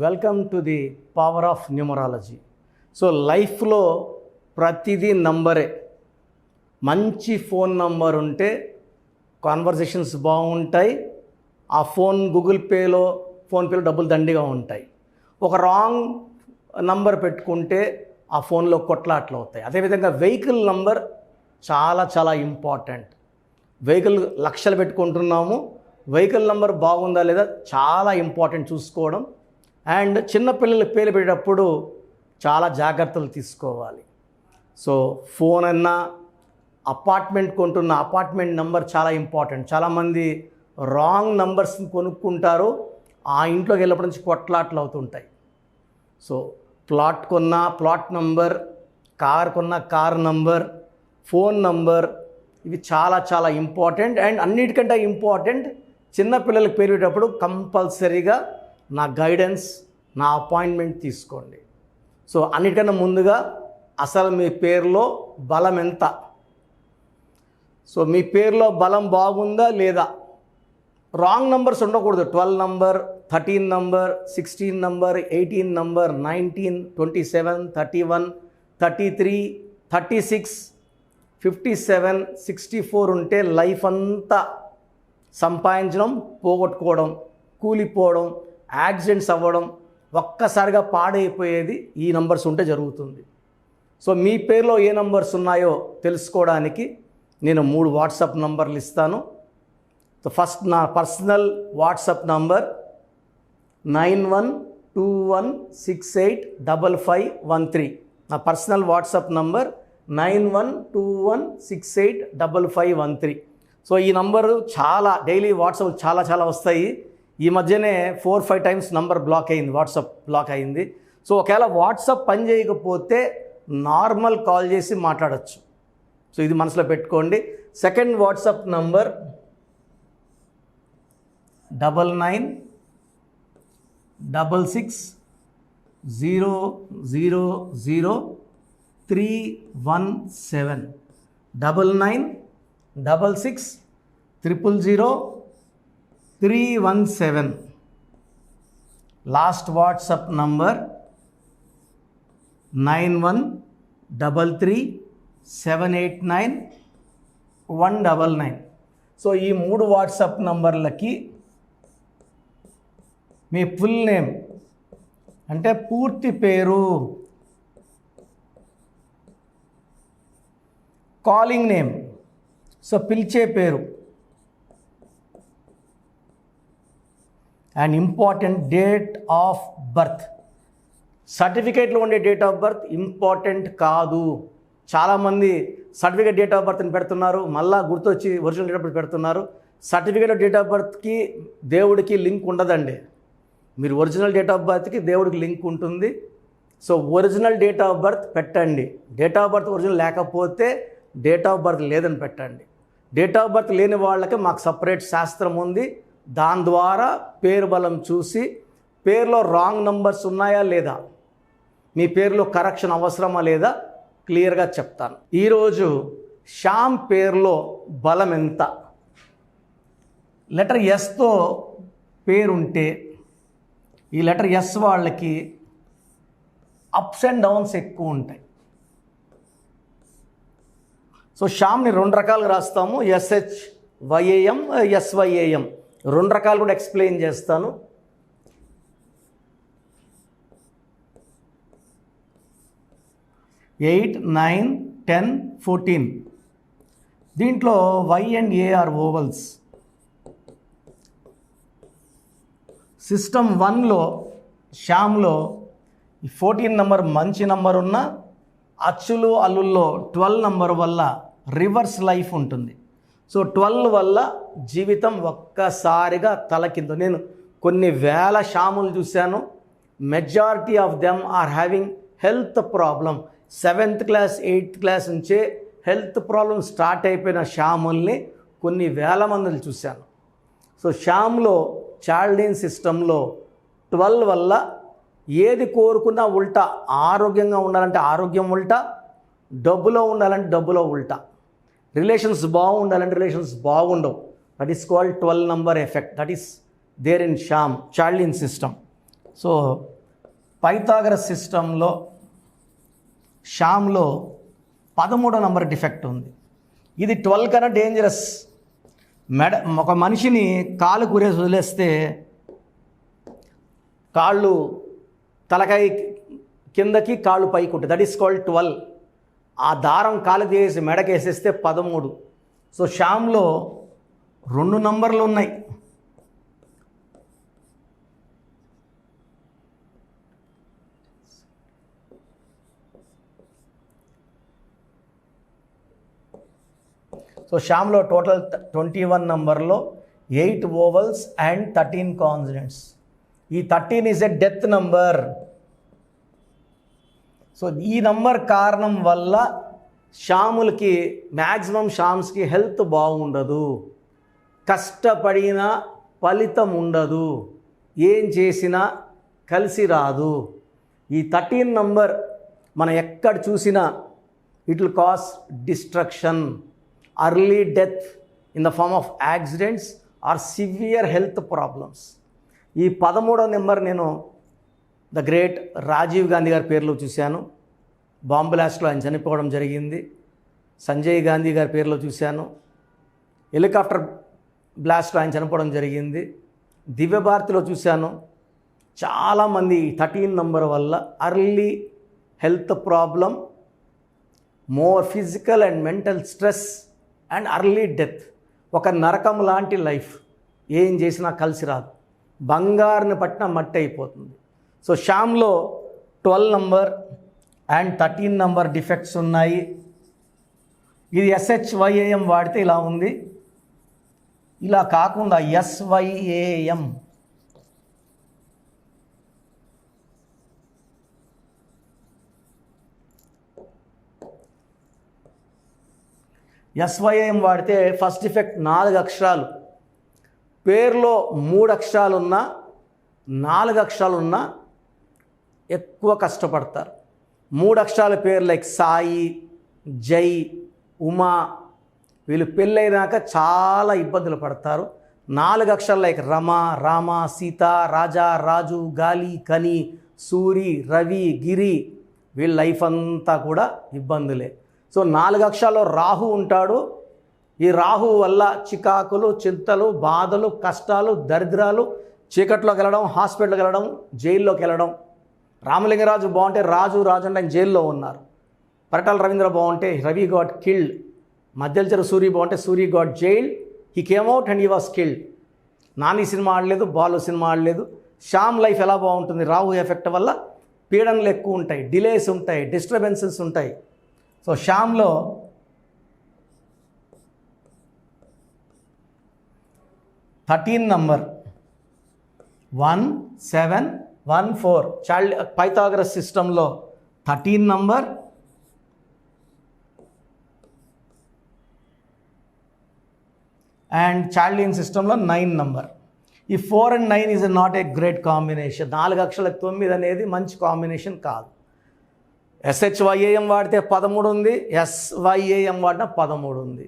Welcome to the power of numerology. So లైఫ్లో ప్రతిదీ నంబరే. మంచి ఫోన్ నంబర్ ఉంటే కాన్వర్జేషన్స్ బాగుంటాయి. ఆ గూగుల్ పేలో ఫోన్పేలో డబ్బులు దండిగా ఉంటాయి. ఒక రాంగ్ నంబర్ పెట్టుకుంటే ఆ ఫోన్లో కొట్లాట్లు అవుతాయి. అదేవిధంగా వెహికల్ నంబర్ చాలా చాలా ఇంపార్టెంట్. వెహికల్ లక్షలు పెట్టుకుంటున్నాము, వెహికల్ నంబర్ బాగుందా లేదా చాలా ఇంపార్టెంట్ చూసుకోవడం. అండ్ చిన్నపిల్లలకి పేరు పెట్టేటప్పుడు చాలా జాగ్రత్తలు తీసుకోవాలి. సో ఫోన్ అన్నా, అపార్ట్మెంట్ కొంటున్న అపార్ట్మెంట్ నెంబర్ చాలా ఇంపార్టెంట్. చాలామంది రాంగ్ నంబర్స్ని కొనుక్కుంటారు, ఆ ఇంట్లోకి వెళ్ళినప్పటి నుంచి కొట్లాట్లు అవుతుంటాయి. సో ప్లాట్ కొన్న ప్లాట్ నంబర్, కార్ కొన్న కార్ నంబర్, ఫోన్ నంబర్, ఇవి చాలా చాలా ఇంపార్టెంట్. అండ్ అన్నిటికంటే ఇంపార్టెంట్, చిన్నపిల్లలకి పేరు పెట్టేటప్పుడు కంపల్సరీగా నా గైడెన్స్, నా అపాయింట్మెంట్ తీసుకోండి. సో అన్నిటికన్నా ముందుగా అసలు మీ పేరులో బలం ఎంత, సో మీ పేరులో బలం బాగుందా లేదా. రాంగ్ నంబర్స్ ఉండకూడదు. 12 నంబర్, 13 నంబర్, 16 నంబర్, 18 నంబర్, 19, 27, 31, 33, 36, 57, 64 ఉంటే లైఫ్ అంతా సంపాదించడం, పోగొట్టుకోవడం, కూలిపోవడం, యాక్సిడెంట్స్ అవ్వడం, ఒక్కసారిగా పాడైపోయేది ఈ నంబర్స్ ఉంటే జరుగుతుంది. సో మీ పేరులో ఏ నంబర్స్ ఉన్నాయో తెలుసుకోవడానికి నేను 3 వాట్సాప్ నంబర్లు ఇస్తాను. సో ఫస్ట్ నా పర్సనల్ వాట్సాప్ నంబర్ 9121685513. నా పర్సనల్ వాట్సాప్ నంబర్ 9121685513. సో ఈ నంబరు చాలా డైలీ వాట్సాప్ చాలా చాలా వస్తాయి. ఈ మధ్యనే 4-5 టైమ్స్ నంబర్ బ్లాక్ అయింది, వాట్సాప్ బ్లాక్ అయింది. సో ఒకవేళ వాట్సాప్ పని చేయకపోతే నార్మల్ కాల్ చేసి మాట్లాడచ్చు. సో ఇది మనసులో పెట్టుకోండి. Second WhatsApp number 9966000317. 9966000317. Last WhatsApp number 9133789199. So ఈ 3 వాట్సాప్ నంబర్లకి మీ ఫుల్ నేమ్ అంటే పూర్తి పేరు, కాలింగ్ నేమ్, సో పిలిచే పేరు, and important date of birth. సర్టిఫికేట్లో ఉండే డేట్ ఆఫ్ బర్త్ ఇంపార్టెంట్ కాదు. చాలామంది సర్టిఫికేట్ డేట్ ఆఫ్ బర్త్ని పెడుతున్నారు, మళ్ళీ గుర్తొచ్చి ఒరిజినల్ డేట్ ఆఫ్ బర్త్ పెడుతున్నారు. సర్టిఫికేట్ డేట్ ఆఫ్ బర్త్కి దేవుడికి లింక్ ఉండదండి. మీరు ఒరిజినల్ డేట్ ఆఫ్ బర్త్కి దేవుడికి లింక్ ఉంటుంది. So original date of birth పెట్టండి. డేట్ ఆఫ్ బర్త్ ఒరిజినల్ లేకపోతే డేట్ ఆఫ్ బర్త్ లేదని పెట్టండి. డేట్ ఆఫ్ బర్త్ లేని వాళ్ళకి మాకు సపరేట్ శాస్త్రం ఉంది. దాని ద్వారా పేరు బలం చూసి పేరులో రాంగ్ నంబర్స్ ఉన్నాయా లేదా, మీ పేరులో కరెక్షన్ అవసరమా లేదా క్లియర్గా చెప్తాను. ఈరోజు శ్యామ్ పేరులో బలం ఎంత. లెటర్ ఎస్తో పేరుంటే ఈ లెటర్ ఎస్ వాళ్ళకి అప్స్ అండ్ డౌన్స్ ఎక్కువ ఉంటాయి. సో శ్యామ్ని 2 రకాలుగా రాస్తాము, SHYAM, SYAM. 2 రకాలు కూడా ఎక్స్ప్లెయిన్ చేస్తాను. ఎయిట్, 9, 10, 14. దీంట్లో Y and A are vowels. System 1లో శ్యామ్లో ఈ 14 నంబర్ మంచి నంబర్ ఉన్న అచ్చులు అల్లుల్లో 12 నంబర్ వల్ల రివర్స్ లైఫ్ ఉంటుంది. సో 12 వల్ల జీవితం ఒక్కసారిగా తలకింద. నేను కొన్ని వేల శ్యాములు చూశాను. Majority of them are having health problem. 7th class 8th class నుంచే హెల్త్ ప్రాబ్లం స్టార్ట్ అయిపోయిన శ్యాముల్ని కొన్ని వేల మందిని చూశాను. సో శ్యామ్లో చాల్డీన్ సిస్టంలో 12 వల్ల ఏది కోరుకున్నా ఉల్టా. ఆరోగ్యంగా ఉండాలంటే ఆరోగ్యం ఉల్టా, డబ్బులో ఉండాలంటే డబ్బులో ఉల్టా, రిలేషన్స్ బాగుండాలంటే రిలేషన్స్ బాగుండవు. That is called 12 number effect. That is there in Chaldean system. So Pythagoras సిస్టంలో షామ్లో 13వ నంబర్ డిఫెక్ట్ ఉంది. ఇది 12 కన్నా డేంజరస్. ఒక మనిషిని కాలు కూరేసి వదిలేస్తే కాళ్ళు తలకాయ కిందకి కాళ్ళు పైకి ఉంటుంది. That is called 12. ఆ దారం కాలు తీసి మెడకేసేస్తే 13. సో షామ్లో 2 నంబర్లు ఉన్నాయి. సో షామ్లో టోటల్ 21 నంబర్లో 8 ఓవల్స్ అండ్ 13 కాన్సనెంట్స్. ఈ 13 is a death number. So ఈ నంబర్ కారణం వల్ల షాములకి మ్యాక్సిమం షామ్స్కి హెల్త్ బాగుండదు, కష్టపడిన ఫలితం ఉండదు, ఏం చేసినా కలిసి రాదు. ఈ 13 నంబర్ మనం ఎక్కడ చూసినా it will cause destruction, early death in the form of accidents or severe health problems. ఈ 13వ నెంబర్ నేను ద గ్రేట్ రాజీవ్ గాంధీ గారి పేరులో చూశాను. బాంబ్ బ్లాస్ట్లో ఆయన చనిపోవడం జరిగింది. సంజయ్ గాంధీ గారి పేరులో చూశాను. హెలికాప్టర్ బ్లాస్ట్లో ఆయన చనిపోవడం జరిగింది. దివ్యభారతిలో చూశాను. చాలామంది 13 నంబర్ వల్ల early health problem, more physical and mental stress and early death. ఒక నరకం లాంటి లైఫ్, ఏం చేసినా కలిసి రాదు, బంగారుని పట్టిన మట్టి అయిపోతుంది. సో షామ్లో 12 నంబర్ అండ్ 13 నంబర్ డిఫెక్ట్స్ ఉన్నాయి. ఇది SHYAM వాడితే ఇలా ఉంది. ఇలా కాకుండా SYAM, SYAM వాడితే ఫస్ట్ డిఫెక్ట్ 4 అక్షరాలు. పేరులో 3 అక్షరాలున్నా 4 అక్షరాలున్నా ఎక్కువ కష్టపడతారు. 3 అక్షరాల పేరు లైక్ సాయి, జై, ఉమా, వీళ్ళు పెళ్ళైనాక చాలా ఇబ్బందులు పడతారు. 4 అక్షరాలు లైక్ రమ, రామ, సీత, రాజా, రాజు, గాలి, కని, సూరి, రవి, గిరి, వీళ్ళ లైఫ్ అంతా కూడా ఇబ్బందులే. సో 4 అక్షరాల్లో రాహు ఉంటాడు. ఈ రాహు వల్ల చికాకులు, చింతలు, బాధలు, కష్టాలు, దరిద్రాలు, చీకట్లోకి వెళ్ళడం, హాస్పిటల్కి వెళ్ళడం, జైల్లోకి వెళ్ళడం. రామలింగరాజు బాగుంటే రాజు అంటే ఆయన జైల్లో ఉన్నారు. పరిటాల రవీంద్ర బాగుంటే రవి గాట్ కిల్డ్. మధ్యలచెరు సూరి బాగుంటే Suri got jailed. He came out and he was killed. Nani cinema ఆడలేదు, బాలు సినిమా ఆడలేదు. శ్యామ్ లైఫ్ ఎలా బాగుంటుంది? రాహు ఎఫెక్ట్ వల్ల పీడనలు ఎక్కువ ఉంటాయి, డిలేస్ ఉంటాయి, డిస్టర్బెన్సెస్ ఉంటాయి. సో శ్యామ్లో 13 నంబర్ 1714 చైల్డ్ పైథాగరస్ సిస్టంలో 13 నంబర్ అండ్ చార్లియన్ సిస్టంలో 9 నంబర్. ఈ 4 and 9 is not a great combination. 4 అక్షరాల 9 అనేది మంచి కాంబినేషన్ కాదు. SHYAM వాడితే 13 ఉంది, SYAM వాడిన 13 ఉంది.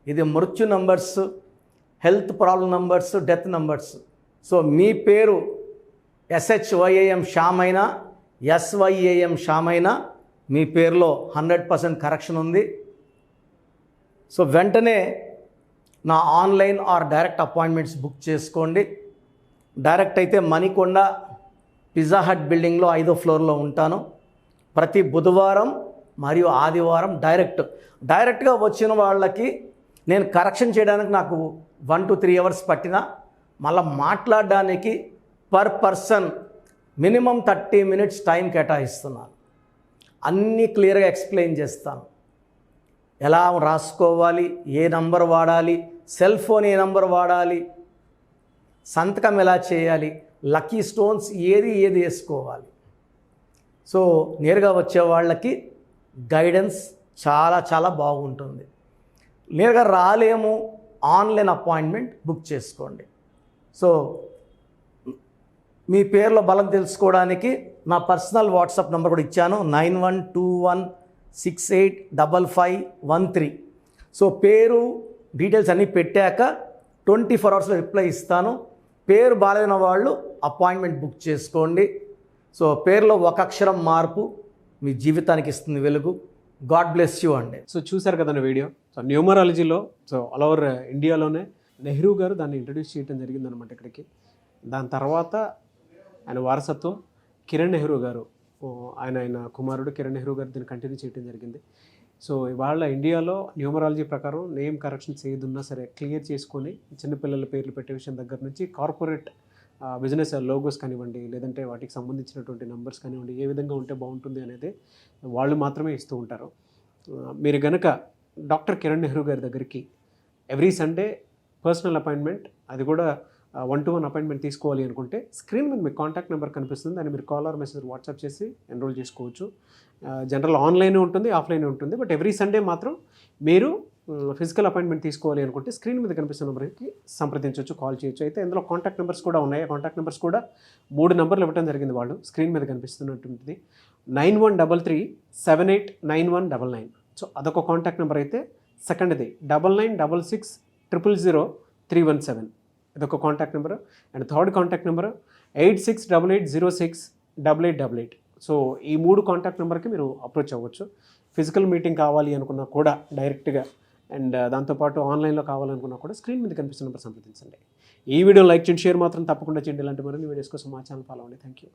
ఇది మృత్యు numbers, health problem numbers, death numbers. So మీ పేరు SHYAM శ్యామ్ అయినా SYAM శ్యామ్ అయినా మీ పేరులో 100% కరెక్షన్ ఉంది. సో వెంటనే నా online or direct appointments book చేసుకోండి. డైరెక్ట్ అయితే మణికొండ పిజ్జా హట్ బిల్డింగ్లో 5వ ఫ్లోర్లో ఉంటాను. ప్రతి బుధవారం మరియు ఆదివారం డైరెక్ట్గా వచ్చిన వాళ్ళకి నేను కరెక్షన్ చేయడానికి నాకు 1 to 3 అవర్స్ పట్టినా మళ్ళీ మాట్లాడడానికి per person minimum 30 minutes time కేటాయిస్తున్నాను. అన్నీ క్లియర్గా ఎక్స్ప్లెయిన్ చేస్తాను. ఎలా రాసుకోవాలి, ఏ నంబర్ వాడాలి, సెల్ ఫోన్ ఏ నంబర్ వాడాలి, సంతకం ఎలా చేయాలి, లక్కీ స్టోన్స్ ఏది వేసుకోవాలి. సో నేరుగా వచ్చే వాళ్ళకి గైడెన్స్ చాలా చాలా బాగుంటుంది. నేరుగా రాలేము, ఆన్లైన్ అపాయింట్మెంట్ బుక్ చేసుకోండి. సో మీ పేర్లో బలం తెలుసుకోవడానికి నా పర్సనల్ వాట్సాప్ నెంబర్ కూడా ఇచ్చాను, 9121685513. సో పేరు డీటెయిల్స్ అన్నీ పెట్టాక 24 అవర్స్లో రిప్లై ఇస్తాను. పేరు బాగాలేని వాళ్ళు అపాయింట్మెంట్ బుక్ చేసుకోండి. సో పేరులో ఒక అక్షరం మార్పు మీ జీవితానికి ఇస్తుంది వెలుగు. గాడ్ బ్లెస్ యూ అండి. సో చూసారు కదండి వీడియో. సో న్యూమరాలజీలో సో ఆల్ ఓవర్ ఇండియాలోనే నెహ్రూ గారు దాన్ని ఇంట్రడ్యూస్ చేయడం జరిగిందనమాట ఇక్కడికి. దాని తర్వాత ఆయన వారసత్వం కిరణ్ నెహ్రూ గారు, ఆయన కుమారుడు కిరణ్ నెహ్రూ గారు దీన్ని కంటిన్యూ చేయడం జరిగింది. సో ఇవాళ ఇండియాలో న్యూమరాలజీ ప్రకారం నేమ్ కరెక్షన్స్ ఏదున్నా సరే క్లియర్ చేసుకొని చిన్నపిల్లల పేర్లు పెట్టే విషయం దగ్గర నుంచి కార్పొరేట్ బిజినెస్ లోగోస్ కానివ్వండి, లేదంటే వాటికి సంబంధించినటువంటి నెంబర్స్ కానివ్వండి, ఏ విధంగా ఉంటే బాగుంటుంది అనేది వాళ్ళు మాత్రమే ఇస్తూ ఉంటారు. మీరు గనక డాక్టర్ కిరణ్ నెహ్రూ గారి దగ్గరికి ఎవ్రీ సండే పర్సనల్ అపాయింట్మెంట్, అది కూడా 1-to-1 అపాయింట్మెంట్ తీసుకోవాలి అనుకుంటే స్క్రీన్ మీద మీకు కాంటాక్ట్ నెంబర్ కనిపిస్తుంది, దాన్ని మీరు కాల్ ఆర్ మెసేజ్ వాట్సాప్ చేసి ఎన్రోల్ చేసుకోవచ్చు. జనరల్ ఆన్లైన్ ఉంటుంది, ఆఫ్లైన్ ఉంటుంది. బట్ ఎవ్రీ సండే మాత్రం మీరు ఫిజికల్ అపాయింట్మెంట్ తీసుకోవాలి అనుకుంటే స్క్రీన్ మీద కనిపిస్తున్న నెంబర్కి సంప్రదించవచ్చు, కాల్ చేయొచ్చు. అయితే ఇందులో కాంటాక్ట్ నెంబర్స్ కూడా ఉన్నాయి. ఆ కాంటాక్ట్ నెంబర్స్ కూడా 3 నెంబర్లు ఇవ్వడం జరిగింది వాళ్ళు. స్క్రీన్ మీద కనిపిస్తున్నటువంటిది 9133789199. సో అదొక కాంటాక్ట్ నెంబర్ అయితే. సెకండ్ది 9966000317, ఇదొక contact number. And third contact number 8688068888. So ఈ 3 కాంటాక్ట్ నెంబర్కి మీరు అప్రోచ్ అవ్వచ్చు. ఫిజికల్ మీటింగ్ కావాలి అనుకున్నా కూడా డైరెక్ట్గా, అండ్ దాంతోపాటు ఆన్లైన్లో కావాలనుకున్నా కూడా స్క్రీన్ మీద కనిపిస్తున్న నెంబర్ సంప్రదించండి. ఈ వీడియో లైక్ చేయండి, షేర్ మాత్రం తప్పకుండా చేయండి. ఇలాంటి మరిన్ని వీడియోస్ కోసం మా ఛానల్ ఫాలో అవ్వండి. Thank you.